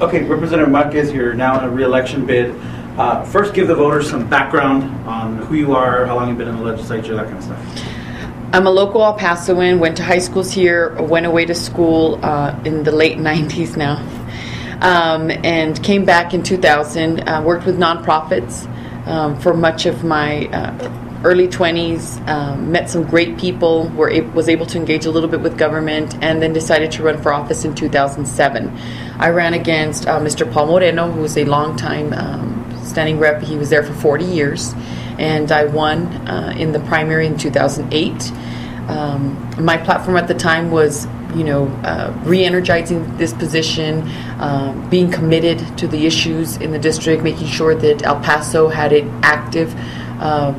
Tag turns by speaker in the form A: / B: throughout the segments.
A: Okay, Representative Marquez, you're now in a re-election bid. First, give the voters some background on who you are, how long you've been in the legislature, that kind of stuff.
B: I'm a local El Pasoan, went to high schools here, went away to school in the late 90s now, and came back in 2000, worked with nonprofits for much of my early 20s, met some great people, was able to engage a little bit with government, and then decided to run for office in 2007. I ran against Mr. Paul Moreno, who was a longtime standing rep. He was there for 40 years, and I won in the primary in 2008. My platform at the time was, re-energizing this position, being committed to the issues in the district, making sure that El Paso had an active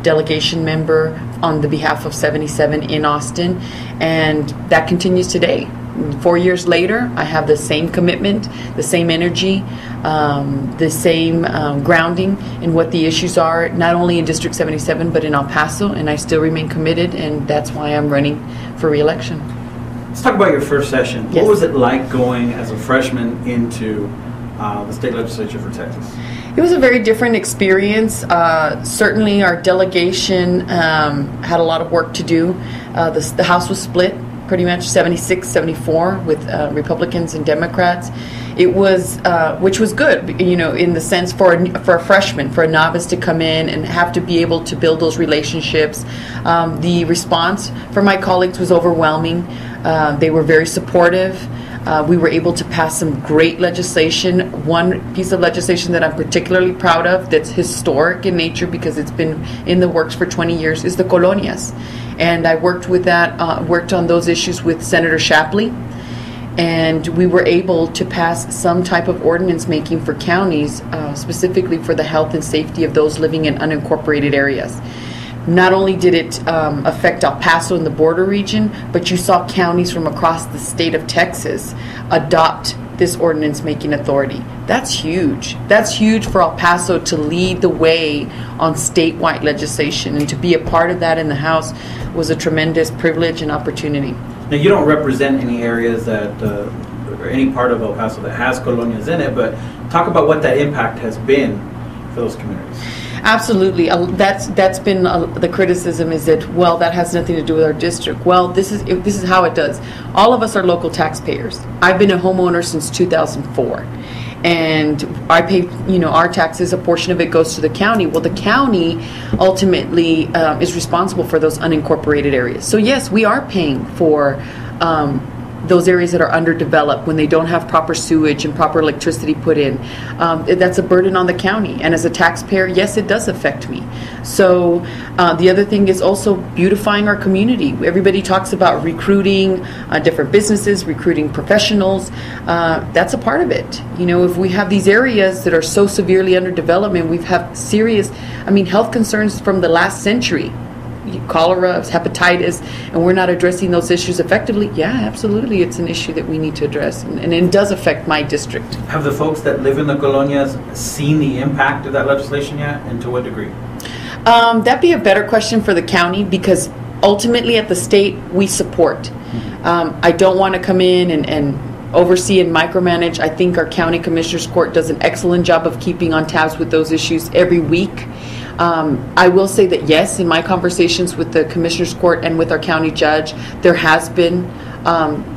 B: delegation member on the behalf of 77 in Austin, and that continues today. 4 years later, I have the same commitment, the same energy, the same grounding in what the issues are, not only in District 77, but in El Paso, and I still remain committed, and that's why I'm running for re-election.
A: Let's talk about your first session.
B: Yes.
A: What was it like going as a freshman into the state legislature for Texas?
B: It was a very different experience. Certainly our delegation had a lot of work to do. The House was split pretty much 76-74 with Republicans and Democrats. It was, which was good, in the sense for a freshman, for a novice to come in and have to be able to build those relationships. The response from my colleagues was overwhelming. They were very supportive. We were able to pass some great legislation. One piece of legislation that I'm particularly proud of, that's historic in nature because it's been in the works for 20 years, is the Colonias. And I worked on those issues with Senator Shapley. And we were able to pass some type of ordinance making for counties, specifically for the health and safety of those living in unincorporated areas. Not only did it affect El Paso and the border region, but you saw counties from across the state of Texas adopt this ordinance making authority. That's huge. That's huge for El Paso to lead the way on statewide legislation, and to be a part of that in the House was a tremendous privilege and opportunity.
A: Now, you don't represent any areas that, or any part of El Paso that has colonias in it, but talk about what that impact has been for those communities.
B: Absolutely. That's been the criticism, is that, well, that has nothing to do with our district. Well, this is how it does. All of us are local taxpayers. I've been a homeowner since 2004. And I pay, our taxes, a portion of it goes to the county. Well, the county ultimately is responsible for those unincorporated areas. So yes, we are paying for those areas that are underdeveloped when they don't have proper sewage and proper electricity put in. That's a burden on the county. And as a taxpayer, yes, it does affect me. So the other thing is also beautifying our community. Everybody talks about recruiting different businesses, recruiting professionals. That's a part of it. If we have these areas that are so severely underdeveloped, we've had serious, health concerns from the last century. Cholera, hepatitis, and we're not addressing those issues effectively. Yeah, absolutely, it's an issue that we need to address, and it does affect my district.
A: Have the folks that live in the colonias seen the impact of that legislation yet, and to what degree?
B: That'd be a better question for the county, because ultimately at the state we support. I don't want to come in and oversee and micromanage. I think our county commissioners court does an excellent job of keeping on tabs with those issues every week. I will say that yes, in my conversations with the Commissioners Court and with our county judge, there has been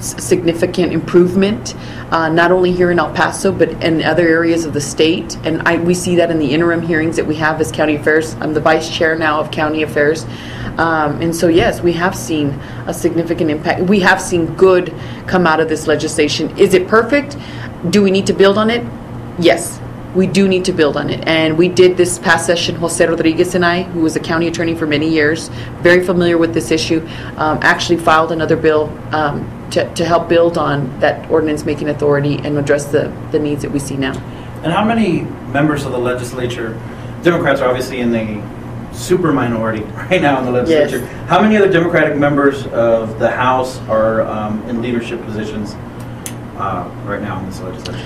B: significant improvement, not only here in El Paso, but in other areas of the state. And we see that in the interim hearings that we have as county affairs. I'm the vice chair now of county affairs. And so yes, we have seen a significant impact. We have seen good come out of this legislation. Is it perfect? Do we need to build on it? Yes. We do need to build on it, and we did this past session. Jose Rodriguez and I, who was a county attorney for many years, very familiar with this issue, actually filed another bill to help build on that ordinance making authority and address the needs that we see now.
A: And how many members of the legislature, Democrats are obviously in the super minority right now in the legislature. Yes. How many other Democratic members of the House are in leadership positions right now in this legislature?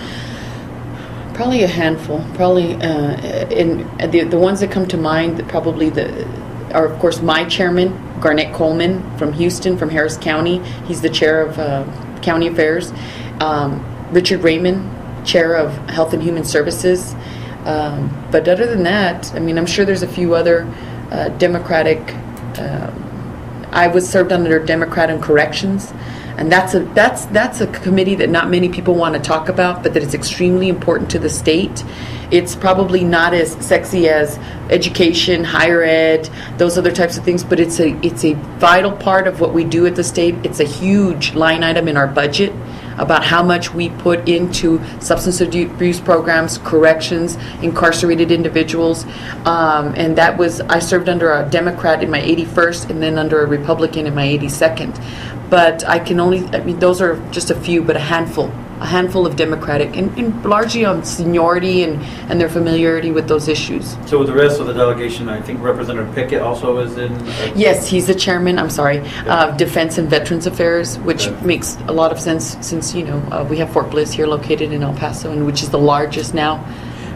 B: Probably a handful. Probably the ones that come to mind probably are of course my chairman, Garnett Coleman from Houston, from Harris County. He's the chair of County Affairs. Richard Raymond chair of Health and Human Services. But other than that, I mean, I'm sure there's a few other Democratic. I was served under Democrat and Corrections, and that's a committee that not many people want to talk about, but that is extremely important to the state. It's probably not as sexy as education, higher ed, those other types of things, but it's a vital part of what we do at the state. It's a huge line item in our budget about how much we put into substance abuse programs, corrections, incarcerated individuals. And that was, I served under a Democrat in my 81st and then under a Republican in my 82nd. But I mean, those are just a few, but a handful of Democratic, and largely on seniority and their familiarity with those issues.
A: So with the rest of the delegation, I think Representative Pickett also is in?
B: Yes, he's the chairman, Defense and Veterans Affairs, which makes a lot of sense since, we have Fort Bliss here located in El Paso, and which is the largest now.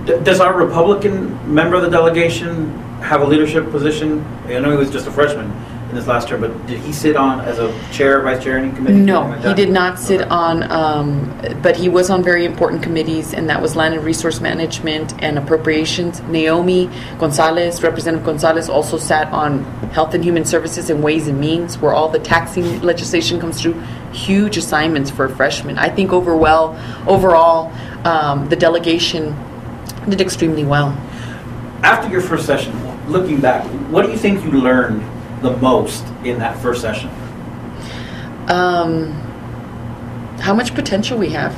A: Does our Republican member of the delegation have a leadership position? I know he was just a freshman in this last term, but did he sit on as a chair, vice chair, any committee?
B: No, he did not sit on, but he was on very important committees, and that was Land and Resource Management and Appropriations. Naomi Gonzalez, Representative Gonzalez, also sat on Health and Human Services and Ways and Means, where all the taxing legislation comes through. Huge assignments for a freshman. I think overall, the delegation did extremely well. After
A: your first session, looking back, what do you think you learned the most in that first session?
B: How much potential we have.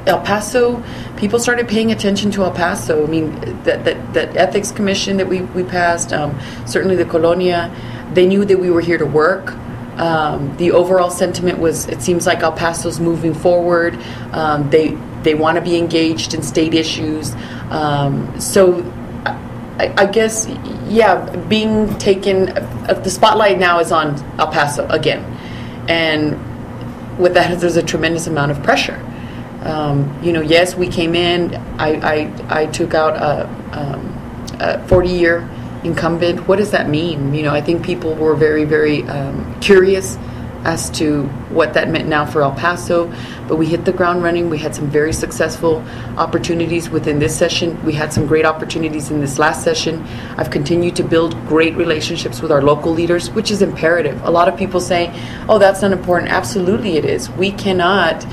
B: El Paso, people started paying attention to El Paso. I mean, that ethics commission that we passed, certainly the Colonia, they knew that we were here to work. The overall sentiment was, it seems like El Paso's moving forward. They want to be engaged in state issues. So I guess, being taken, the spotlight now is on El Paso again. And with that, there's a tremendous amount of pressure. Yes, we came in, I took out a 40-year incumbent. What does that mean? I think people were very, very curious as to what that meant now for El Paso, but we hit the ground running. We had some very successful opportunities within this session. We had some great opportunities in this last session. I've continued to build great relationships with our local leaders, which is imperative. A lot of people say, oh, that's not important. Absolutely it is. We cannot,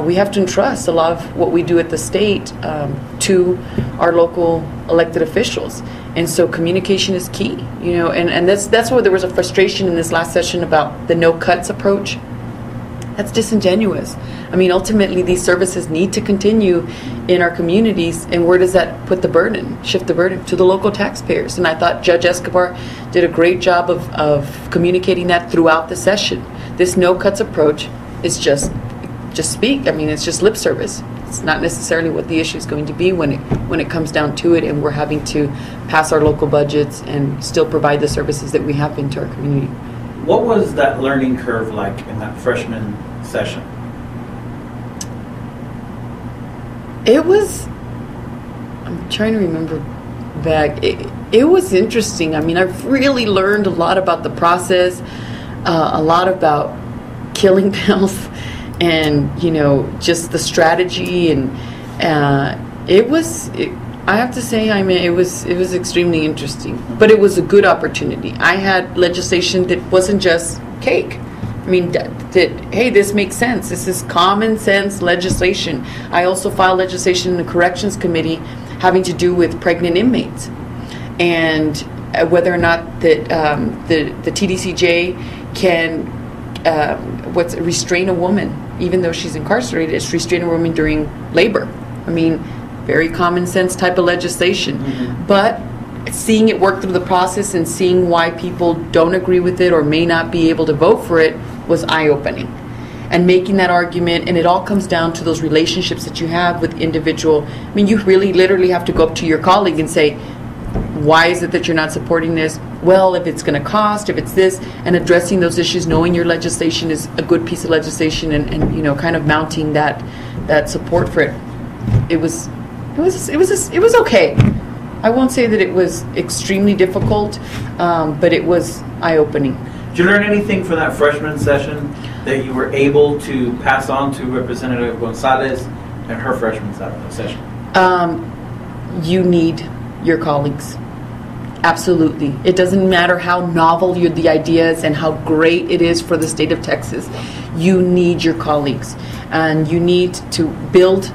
B: we have to entrust a lot of what we do at the state to our local elected officials. And so communication is key, and that's why there was a frustration in this last session about the no cuts approach. That's disingenuous. I mean, ultimately these services need to continue in our communities, and where does that put the burden, shift the burden? To the local taxpayers. And I thought Judge Escobar did a great job of communicating that throughout the session. This no cuts approach is just speak. I mean, it's just lip service. It's not necessarily what the issue is going to be when it comes down to it, and we're having to pass our local budgets and still provide the services that we have been to our community.
A: What was that learning curve like in that freshman session?
B: It was, I'm trying to remember back, it was interesting. I mean, I've really learned a lot about the process, a lot about killing pills, and just the strategy, and I have to say, I mean, it was extremely interesting, but it was a good opportunity. I had legislation that wasn't just cake. I mean, that hey, this makes sense. This is common sense legislation. I also filed legislation in the Corrections Committee having to do with pregnant inmates, and whether or not that the TDCJ can restrain a woman, even though she's incarcerated. It's restrain a woman during labor. I mean, very common sense type of legislation. Mm-hmm. But seeing it work through the process and seeing why people don't agree with it or may not be able to vote for it was eye-opening. And making that argument, and it all comes down to those relationships that you have with individual. I mean, you really literally have to go up to your colleague and say, why is it that you're not supporting this? Well, if it's going to cost, if it's this, and addressing those issues, knowing your legislation is a good piece of legislation, and kind of mounting that support for it. It was okay. I won't say that it was extremely difficult, but it was eye-opening.
A: Did you learn anything from that freshman session that you were able to pass on to Representative Gonzalez in her freshman session?
B: You need your colleagues. Absolutely. It doesn't matter how novel the ideas and how great it is for the state of Texas. You need your colleagues, and you need to build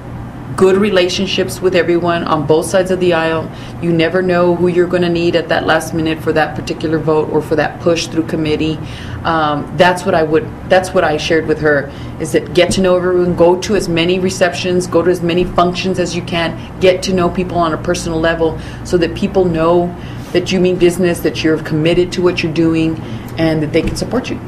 B: good relationships with everyone on both sides of the aisle. You never know who you're going to need at that last minute for that particular vote or for that push through committee. That's what I shared with her, is that get to know everyone, go to as many receptions, go to as many functions as you can, get to know people on a personal level so that people know that you mean business, that you're committed to what you're doing, and that they can support you.